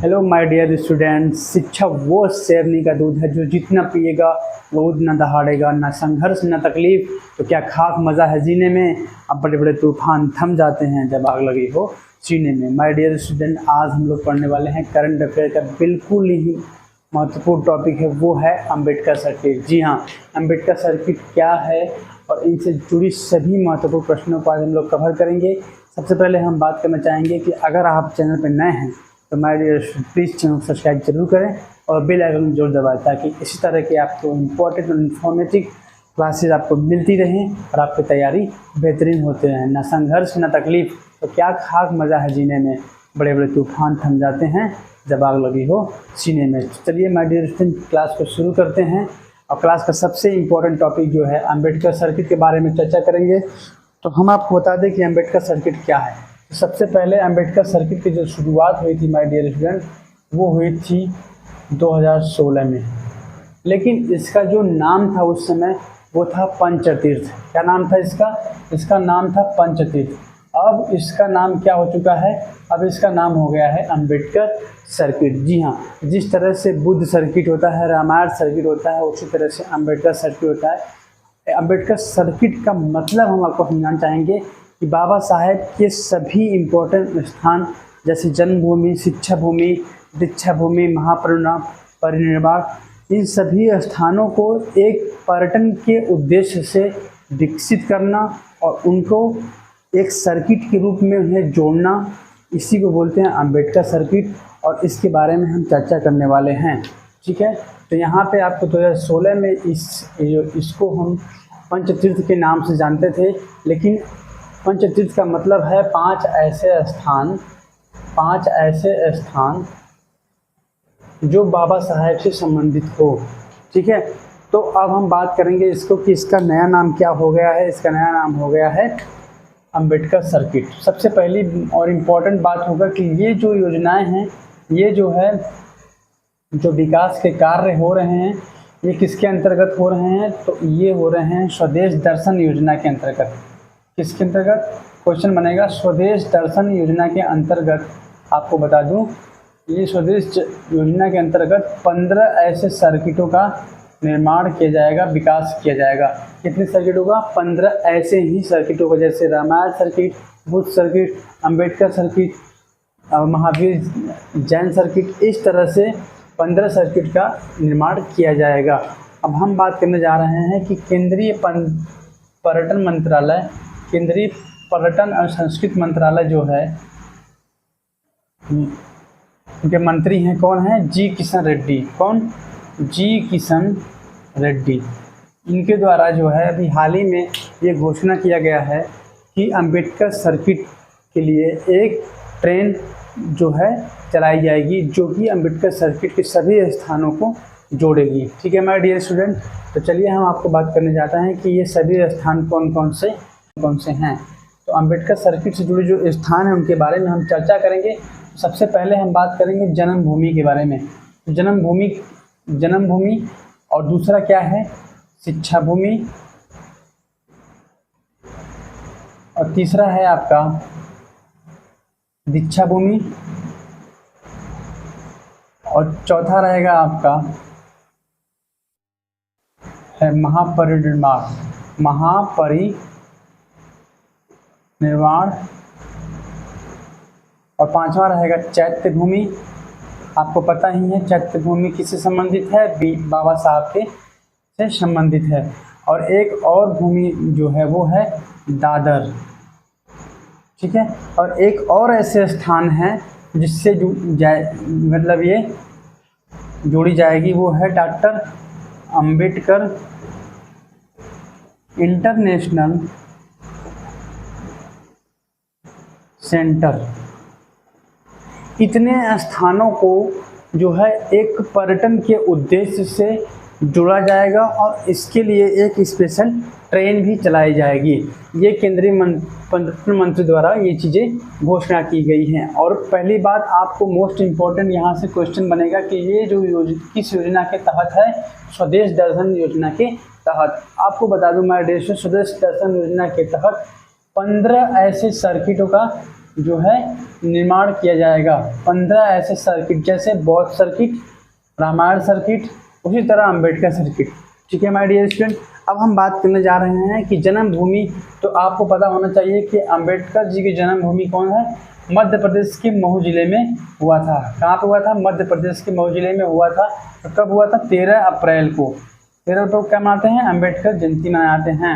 Hello my dear students. शिक्षा वो शेरनी का दूध है जो जितना पिएगा वो उतना दहाड़ेगा। ना संघर्ष ना तकलीफ तो क्या खाक मज़ा है जीने में। अब बड़े बड़े तूफान थम जाते हैं जब आग लगी हो सीने में। माय डियर स्टूडेंट, आज हम लोग पढ़ने वाले हैं करंट अफेयर का बिल्कुल ही महत्वपूर्ण टॉपिक है, वो है अम्बेडकर सर्किट। जी हाँ, अम्बेडकर सर्किट क्या है और इनसे जुड़ी सभी महत्वपूर्ण प्रश्नों को आज हम लोग कवर करेंगे। सबसे पहले हम बात करना चाहेंगे कि अगर आप चैनल पर नए हैं तो माय डियर प्लीज़ चैनल को सब्सक्राइब जरूर करें और बेल आइकन जरूर दबाएं ताकि इसी तरह के आपको इम्पोर्टेंट और इन्फॉर्मेटिव क्लासेस आपको मिलती रहें और आपकी तैयारी बेहतरीन होते रहें। ना संघर्ष ना तकलीफ तो क्या खाक मज़ा है जीने में। बड़े बड़े तूफान थम जाते हैं जब आग लगी हो सीने में। चलिए माय डियर स्टूडेंट, क्लास को शुरू करते हैं और क्लास का सबसे इम्पोर्टेंट टॉपिक जो है अम्बेडकर सर्किट के बारे में चर्चा करेंगे। तो हम आपको बता दें कि अम्बेडकर सर्किट क्या है। तो सबसे पहले अम्बेडकर सर्किट की जो शुरुआत हुई थी माय डियर स्टूडेंट, वो हुई थी 2016 में। लेकिन इसका जो नाम था उस समय वो था पंचतीर्थ। क्या नाम था इसका? इसका नाम था पंचतीर्थ। अब इसका नाम क्या हो चुका है? अब इसका नाम हो गया है अम्बेडकर सर्किट। जी हाँ, जिस तरह से बुद्ध सर्किट होता है, रामायण सर्किट होता है, उसी तरह से अम्बेडकर सर्किट होता है। अम्बेडकर सर्किट का मतलब हम आपको समझाना चाहेंगे कि बाबा साहेब के सभी इम्पोर्टेंट स्थान जैसे जन्मभूमि, शिक्षा भूमि, दीक्षा भूमि, परिनिर्वाण, इन सभी स्थानों को एक पर्यटन के उद्देश्य से विकसित करना और उनको एक सर्किट के रूप में उन्हें जोड़ना, इसी को बोलते हैं अम्बेडकर सर्किट और इसके बारे में हम चर्चा करने वाले हैं। ठीक है, तो यहाँ पे आपको 2016 में इसको हम पंचतीर्थ के नाम से जानते थे, लेकिन पंचतीर्थ का मतलब है पांच ऐसे स्थान जो बाबा साहेब से संबंधित हो। ठीक है, तो अब हम बात करेंगे इसको कि इसका नया नाम क्या हो गया है। इसका नया नाम हो गया है अम्बेडकर सर्किट। सबसे पहली और इम्पोर्टेंट बात होगा कि ये जो योजनाएं हैं, ये जो है जो विकास के कार्य हो रहे हैं, ये किसके अंतर्गत हो रहे हैं? तो ये हो रहे हैं स्वदेश दर्शन योजना के अंतर्गत। किसके अंतर्गत? क्वेश्चन बनेगा स्वदेश दर्शन योजना के अंतर्गत। आपको बता दूं, ये स्वदेश योजना के अंतर्गत 15 ऐसे सर्किटों का निर्माण किया जाएगा, विकास किया जाएगा। कितने सर्किटों का? 15 ऐसे ही सर्किटों का, जैसे Ramayan circuit, Buddha circuit, Ambedkar circuit, Mahavir Jain circuit, इस तरह से 15 सर्किट का निर्माण किया जाएगा। अब हम बात करने जा रहे हैं कि केंद्रीय पर्यटन मंत्रालय, केंद्रीय पर्यटन और संस्कृति मंत्रालय जो है, उनके मंत्री हैं कौन है? जी किशन रेड्डी। कौन? जी किशन रेड्डी। इनके द्वारा जो है अभी हाल ही में ये घोषणा किया गया है कि अम्बेडकर सर्किट के लिए एक ट्रेन जो है चलाई जाएगी, जो कि अम्बेडकर सर्किट के सभी स्थानों को जोड़ेगी। ठीक है माय डियर स्टूडेंट, तो चलिए हम आपको बात करने जाते हैं कि ये सभी स्थान कौन कौन से हैं। तो अम्बेडकर सर्किट से जुड़े जो स्थान हैं उनके बारे में हम चर्चा करेंगे। सबसे पहले हम बात करेंगे जन्मभूमि के बारे में। तो जन्मभूमि और दूसरा क्या है? शिक्षा भूमि, और तीसरा है आपका दीक्षा भूमि, और चौथा रहेगा आपका है महापरिनिर्वाण, और पांचवा रहेगा चैत्य भूमि। आपको पता ही है चैत्य भूमि किससे संबंधित है? बाबा साहब के से संबंधित है। और एक और भूमि जो है वो है दादर। ठीक है, और एक और ऐसे स्थान है जिससे मतलब ये जोड़ी जाएगी, वो है डॉक्टर अम्बेडकर इंटरनेशनल सेंटर। इतने स्थानों को जो है एक पर्यटन के उद्देश्य से जोड़ा जाएगा और इसके लिए एक स्पेशल ट्रेन भी चलाई जाएगी। ये केंद्रीय पर्यटन मंत्री द्वारा ये चीज़ें घोषणा की गई हैं। और पहली बात आपको मोस्ट इम्पोर्टेंट यहाँ से क्वेश्चन बनेगा कि ये जो किस योजना के तहत है? स्वदेश दर्शन योजना के तहत। आपको बता दूं मैं स्वदेश दर्शन योजना के तहत 15 ऐसे सर्किटों का जो है निर्माण किया जाएगा। 15 ऐसे सर्किट, जैसे बौद्ध सर्किट, रामायण सर्किट, उसी तरह अंबेडकर सर्किट। ठीक है माय डियर स्टूडेंट, अब हम बात करने जा रहे हैं कि जन्मभूमि। तो आपको पता होना चाहिए कि अंबेडकर जी की जन्मभूमि कौन है? मध्य प्रदेश के मऊ जिले में हुआ था। कहाँ पे हुआ था? मध्य प्रदेश के मऊ जिले में हुआ था। तो कब हुआ था? 13 अप्रैल को। 13 अप्रैल को क्या मनाते हैं? अंबेडकर जयंती मनाते हैं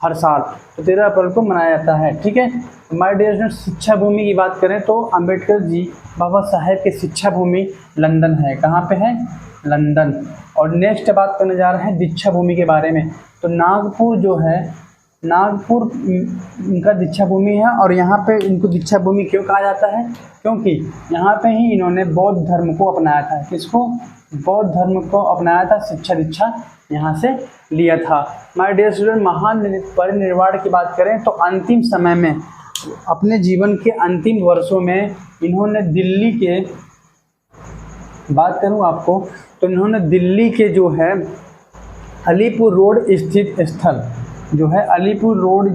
हर साल। तो 13 अप्रैल को मनाया जाता है। ठीक है, माय डियर स्टूडेंट, शिक्षा भूमि की बात करें तो अंबेडकर जी बाबा साहेब की शिक्षा भूमि लंदन है। कहाँ पे है? लंदन। और नेक्स्ट बात करने जा रहे हैं दीक्षा भूमि के बारे में। तो नागपुर जो है, नागपुर इनका दीक्षा भूमि है। और यहाँ पे इनको दीक्षा भूमि क्यों कहा जाता है? क्योंकि यहाँ पे ही इन्होंने बौद्ध धर्म को अपनाया था। किसको? बौद्ध धर्म को अपनाया था, शिक्षा दीक्षा यहाँ से लिया था। माय डियर स्टूडेंट, महान परिनिर्वाण की बात करें तो अंतिम समय में, अपने जीवन के अंतिम वर्षों में इन्होंने दिल्ली के, बात करूँ आपको तो इन्होंने दिल्ली के जो है अलीपुर रोड स्थित स्थल, जो है अलीपुर रोड,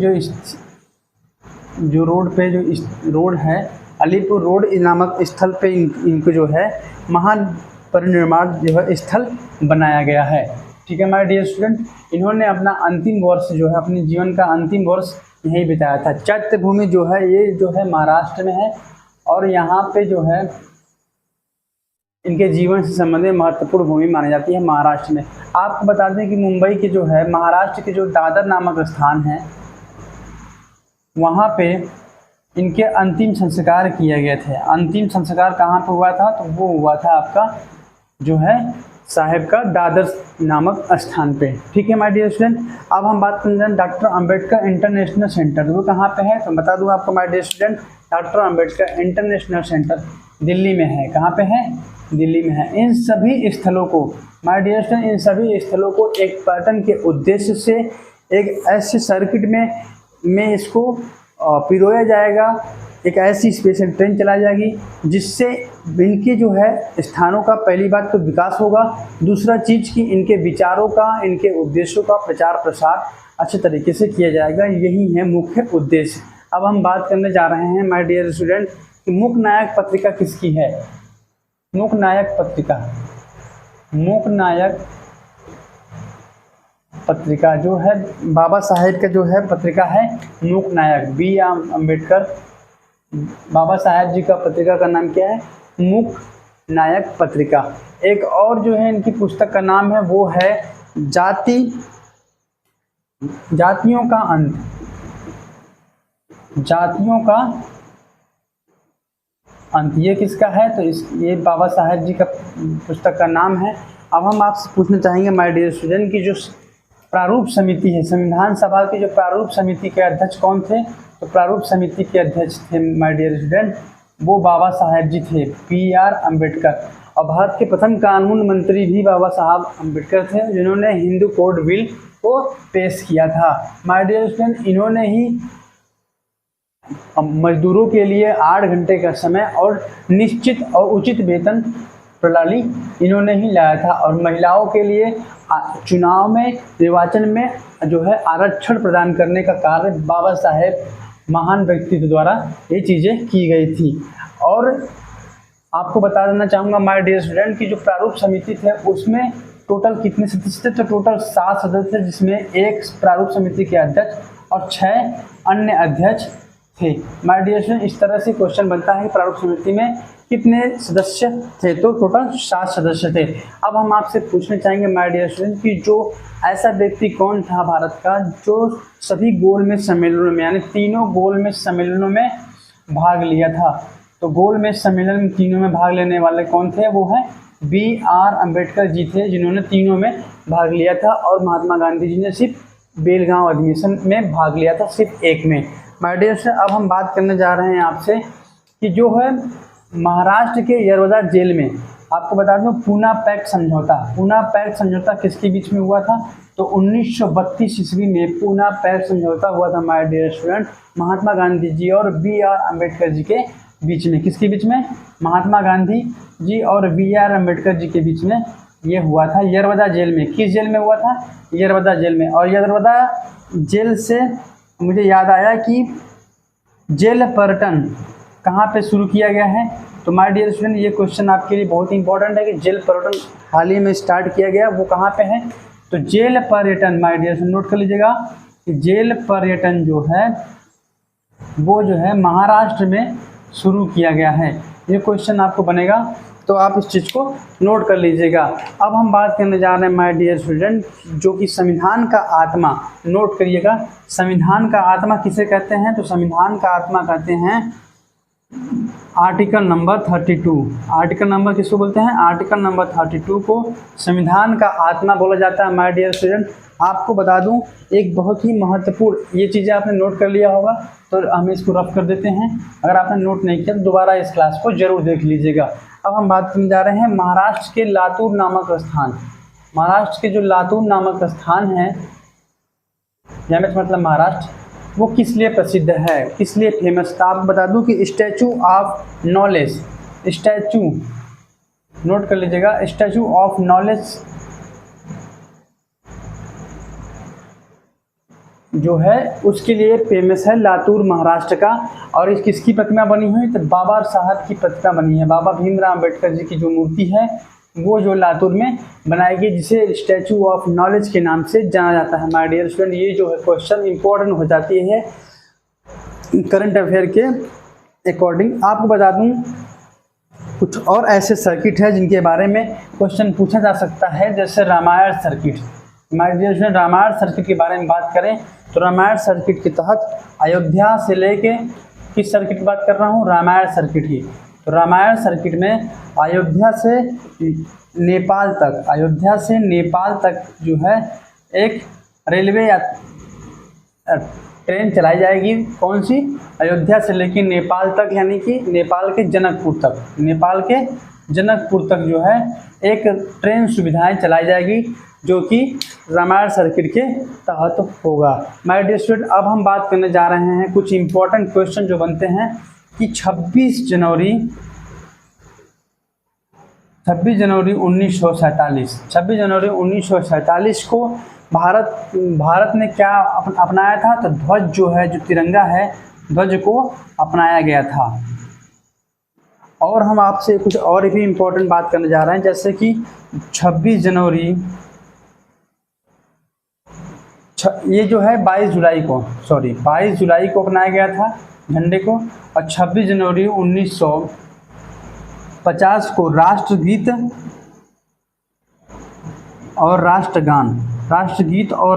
जो रोड पे जो रोड है अलीपुर रोड नामक स्थल पे इनको जो है महान परिनिर्वाण जो है स्थल बनाया गया है। ठीक है माय डियर स्टूडेंट, इन्होंने अपना अंतिम वर्ष जो है, अपने जीवन का अंतिम वर्ष यहीं बिताया था। चैत्य भूमि जो है ये जो है महाराष्ट्र में है। और यहाँ पे जो है इनके जीवन से संबंधित महत्वपूर्ण भूमि मानी जाती है महाराष्ट्र में। आपको बता दें कि मुंबई के जो है, महाराष्ट्र के जो दादर नामक स्थान है, वहाँ पे इनके अंतिम संस्कार किए गए थे। अंतिम संस्कार कहाँ पे हुआ था? तो वो हुआ था आपका जो है साहेब का दादर नामक स्थान पे। ठीक है माय डियर स्टूडेंट, अब हम बात करते हैं डॉक्टर अंबेडकर इंटरनेशनल सेंटर। वो कहाँ पे है? तो बता दूँ आपको my dear student, doctor Ambedkar international centre Delhi में है। कहाँ पे है? दिल्ली में है। इन सभी स्थलों को माय डियर स्टूडेंट, इन सभी स्थलों को एक पर्यटन के उद्देश्य से एक ऐसे सर्किट में इसको पिरोया जाएगा। एक ऐसी स्पेशल ट्रेन चलाई जाएगी जिससे इनके जो है स्थानों का पहली बात तो विकास होगा, दूसरा चीज़ कि इनके विचारों का, इनके उद्देश्यों का प्रचार प्रसार अच्छे तरीके से किया जाएगा। यही है मुख्य उद्देश्य। अब हम बात करने जा रहे हैं माय डियर स्टूडेंट कि मूकनायक पत्रिका किसकी है? मूकनायक पत्रिका, मूकनायक पत्रिका जो है बाबा साहेब का जो है पत्रिका है मूकनायक। बी आर अम्बेडकर, बाबा साहेब जी का पत्रिका का नाम क्या है? मूकनायक पत्रिका। एक और जो है इनकी पुस्तक का नाम है वो है जातियों का अंत, जातियों का अंत। ये किसका है? तो ये बाबा साहेब जी का पुस्तक का नाम है। अब हम आपसे पूछना चाहेंगे माय डियर स्टूडेंट की जो प्रारूप समिति है, संविधान सभा की जो प्रारूप समिति के अध्यक्ष कौन थे? तो प्रारूप समिति के अध्यक्ष थे माय डियर स्टूडेंट वो बाबा साहेब जी थे, पी.आर. अम्बेडकर। और भारत के प्रथम कानून मंत्री भी बाबा साहब अम्बेडकर थे, जिन्होंने हिंदू कोड बिल को पेश किया था। माय डियर स्टूडेंट, इन्होंने ही मजदूरों के लिए 8 घंटे का समय और निश्चित और उचित वेतन प्रणाली इन्होंने ही लाया था। और महिलाओं के लिए चुनाव में, निर्वाचन में जो है आरक्षण प्रदान करने का कार्य बाबा साहेब महान व्यक्तित्व द्वारा ये चीज़ें की गई थी। और आपको बता देना चाहूँगा माय डियर स्टूडेंट की जो प्रारूप समिति थे उसमें टोटल कितने सदस्य थे? तो टोटल 7 सदस्य थे, जिसमें एक प्रारूप समिति के अध्यक्ष और 6 अन्य अध्यक्ष थे। माय डियर स्टूडेंट, इस तरह से क्वेश्चन बनता है कि प्रारूप समिति में कितने सदस्य थे? तो टोटल 7 सदस्य थे। अब हम आपसे पूछना चाहेंगे माय डियर स्टूडेंट कि जो ऐसा व्यक्ति कौन था भारत का जो सभी गोलमेज सम्मेलनों में, यानी तीनों गोलमेज सम्मेलनों में भाग लिया था? तो गोलमेज सम्मेलन में तीनों में भाग लेने वाले कौन थे? वो है बी.आर. अम्बेडकर जी थे, जिन्होंने तीनों में भाग लिया था। और महात्मा गांधी जी ने सिर्फ बेलगांव अधिवेशन में भाग लिया था, सिर्फ एक में। माय डियर स्टूडेंट, अब हम बात करने जा रहे हैं आपसे कि जो है महाराष्ट्र के यरवदा जेल में, आपको बता दूं पूना पैक्ट समझौता, पूना पैक्ट समझौता किसके बीच में हुआ था? तो 1932 ईस्वी में पूना पैक्ट समझौता हुआ था my dear student, Mahatma Gandhi ji और बी.आर. अम्बेडकर जी के बीच में। किसके बीच में? महात्मा गांधी जी और बी.आर. अम्बेडकर जी के बीच में ये हुआ था यरवदा जेल में। किस जेल में हुआ था? यरवदा जेल में। और यरवदा जेल से मुझे याद आया कि जेल पर्यटन कहाँ पे शुरू किया गया है? तो माय डियर स्टूडेंट, ये क्वेश्चन आपके लिए बहुत इंपॉर्टेंट है कि जेल पर्यटन हाल ही में स्टार्ट किया गया, वो कहाँ पे है? तो जेल पर्यटन, माय डियर स्टूडेंट नोट कर लीजिएगा कि जेल पर्यटन जो है वो जो है महाराष्ट्र में शुरू किया गया है। ये क्वेश्चन आपको बनेगा, तो आप इस चीज़ को नोट कर लीजिएगा। अब हम बात करने जा रहे हैं माय डियर स्टूडेंट, जो कि संविधान का आत्मा, नोट करिएगा, संविधान का आत्मा किसे कहते हैं? तो संविधान का आत्मा कहते हैं आर्टिकल नंबर 32। आर्टिकल नंबर किसको बोलते हैं? आर्टिकल नंबर 32 को संविधान का आत्मा बोला जाता है। माय डियर स्टूडेंट, आपको बता दूं एक बहुत ही महत्वपूर्ण, ये चीज़ें आपने नोट कर लिया होगा तो हम इसको रफ कर देते हैं। अगर आपने नोट नहीं किया तो दोबारा इस क्लास को जरूर देख लीजिएगा। अब हम बात करने जा रहे हैं महाराष्ट्र के लातूर नामक स्थान। महाराष्ट्र के जो लातूर नामक स्थान है, यानी मतलब महाराष्ट्र, वो किस लिए प्रसिद्ध है, किस लिए फेमस था? आपको बता दूं कि statue of knowledge, statue note कर लीजिएगा, स्टैचू ऑफ नॉलेज जो है उसके लिए फेमस है लातूर महाराष्ट्र का। और इस किसकी प्रतिमा बनी हुई? तो बाबा साहब की प्रतिमा बनी है। बाबा भीमराव अम्बेडकर जी की जो मूर्ति है वो जो लातूर में बनाई गई, जिसे स्टैचू ऑफ नॉलेज के नाम से जाना जाता है। माय डियर स्टूडेंट, ये जो है क्वेश्चन इंपॉर्टेंट हो जाती है करंट अफेयर के अकॉर्डिंग। आपको बता दूं कुछ और ऐसे सर्किट है जिनके बारे में क्वेश्चन पूछा जा सकता है, जैसे Ramayan circuit. My dear student, Ramayan circuit के बारे में बात करें तो रामायण सर्किट के तहत अयोध्या से लेके किस सर्किट की बात कर रहा हूँ? रामायण सर्किट की। तो रामायण सर्किट में अयोध्या से नेपाल तक, अयोध्या से नेपाल तक जो है एक रेलवे या ट्रेन चलाई जाएगी। कौन सी? अयोध्या से लेकर नेपाल तक, यानी कि नेपाल के जनकपुर तक, नेपाल के जनकपुर तक जो है एक ट्रेन सुविधाएं चलाई जाएगी, जो कि रामायण सर्किट के तहत होगा। माय डियर स्टूडेंट, अब हम बात करने जा रहे हैं कुछ इंपॉर्टेंट क्वेश्चन जो बनते हैं कि 26 जनवरी 1947, 26 जनवरी 1947 को भारत ने क्या अपनाया था? तो ध्वज जो है, जो तिरंगा है, ध्वज को अपनाया गया था। और हम आपसे कुछ और भी इम्पोर्टेंट बात करने जा रहे हैं, जैसे कि 26 जनवरी ये जो है 22 जुलाई को अपनाया गया था झंडे को। और 26 जनवरी 1950 को राष्ट्रगीत और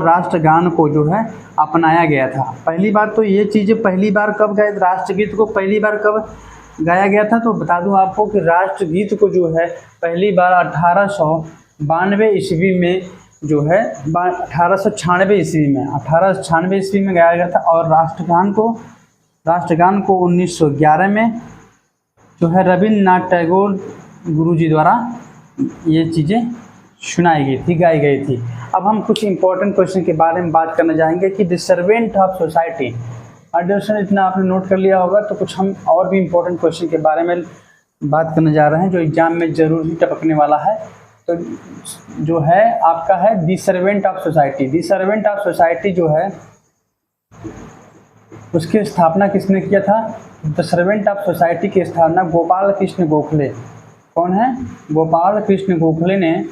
राष्ट्रगान को जो है अपनाया गया था। पहली बात तो ये चीज़ें पहली बार कब गाए? राष्ट्रगीत को पहली बार कब गाया गया था? तो बता दूं आपको कि राष्ट्रगीत को जो है पहली बार 1892 ईस्वी में जो है 1896 ईस्वी में गाया गया था। और राष्ट्रगान को 1911 में जो है रविन्द्रनाथ टैगोर गुरुजी द्वारा ये चीज़ें सुनाई गई थी, गाई गई थी। अब हम कुछ इंपॉर्टेंट क्वेश्चन के बारे में बात करना चाहेंगे कि द सर्वेंट ऑफ सोसाइटी। अडर्शन इतना आपने नोट कर लिया होगा, तो कुछ हम और भी इंपॉर्टेंट क्वेश्चन के बारे में बात करने जा रहे हैं जो एग्जाम में जरूर ही टपकने वाला है। तो जो है आपका है the servant of society. The servant of society जो है उसकी स्थापना किसने किया था? द सर्वेंट ऑफ सोसाइटी की स्थापना गोपाल कृष्ण गोखले। कौन है? गोपाल कृष्ण गोखले ने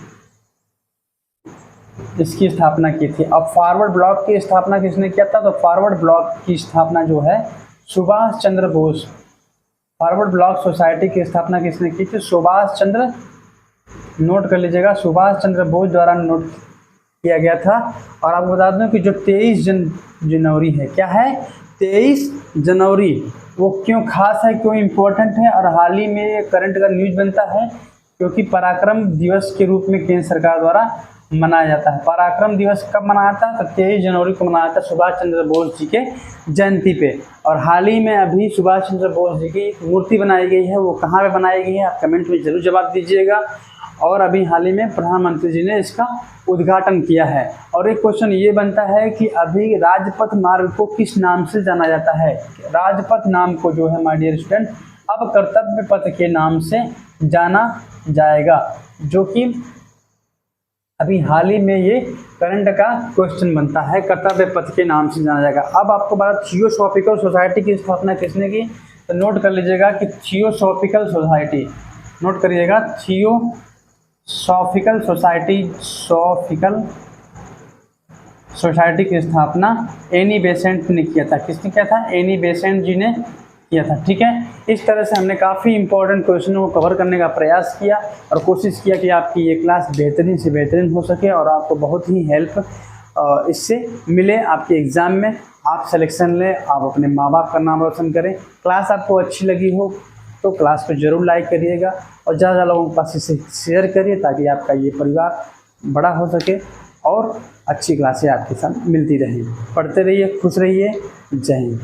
इसकी स्थापना की थी। अब फॉरवर्ड ब्लॉक की स्थापना किसने किया था? तो फॉरवर्ड ब्लॉक की स्थापना जो है Subhash Chandra Bose. Forward block society की स्थापना किसने की थी? सुभाष चंद्र, नोट कर लीजिएगा, सुभाष चंद्र बोस द्वारा नोट किया गया था। और आपको बता दूं कि जो 23 जनवरी है, क्या है? 23 जनवरी, वो क्यों खास है, क्यों इम्पोर्टेंट है? और हाल ही में करंट का न्यूज बनता है क्योंकि पराक्रम दिवस के रूप में केंद्र सरकार द्वारा मनाया जाता है। पराक्रम दिवस कब मनाया था? तो 23 जनवरी को मनाया था सुभाष चंद्र बोस जी के जयंती पे। और हाल ही में अभी सुभाष चंद्र बोस जी की मूर्ति बनाई गई है, वो कहाँ पे बनाई गई है? आप कमेंट में जरूर जवाब दीजिएगा। और अभी हाल ही में प्रधानमंत्री जी ने इसका उद्घाटन किया है। और एक क्वेश्चन ये बनता है कि अभी राजपथ मार्ग को किस नाम से जाना जाता है? राजपथ नाम को जो है माय डियर स्टूडेंट अब कर्तव्य पथ के नाम से जाना जाएगा, जो कि अभी हाल ही में ये करंट का क्वेश्चन बनता है, कर्तव्य पथ के नाम से जाना जाएगा। अब आपको बात थियोसॉफिकल सोसाइटी की स्थापना किसने की? तो नोट कर लीजिएगा कि थियोसॉफिकल सोसाइटी, नोट करिएगा, थियोसॉफिकल सोसाइटी की स्थापना एनी बेसेंट ने किया था। किसने किया था? एनी बेसेंट जी ने किया था। ठीक है, इस तरह से हमने काफ़ी इंपॉर्टेंट क्वेश्चनों को कवर करने का प्रयास किया और कोशिश किया कि आपकी ये क्लास बेहतरीन से बेहतरीन हो सके और आपको बहुत ही हेल्प इससे मिले आपके एग्ज़ाम में। आप सिलेक्शन लें, आप अपने माँ बाप का नाम रोशन करें। क्लास आपको अच्छी लगी हो तो क्लास को ज़रूर लाइक करिएगा और ज़्यादा लोगों के पास इसे शेयर करिए ताकि आपका ये परिवार बड़ा हो सके और अच्छी क्लासें आपके साथ मिलती रहें। पढ़ते रहिए, खुश रहिए। जय हिंद।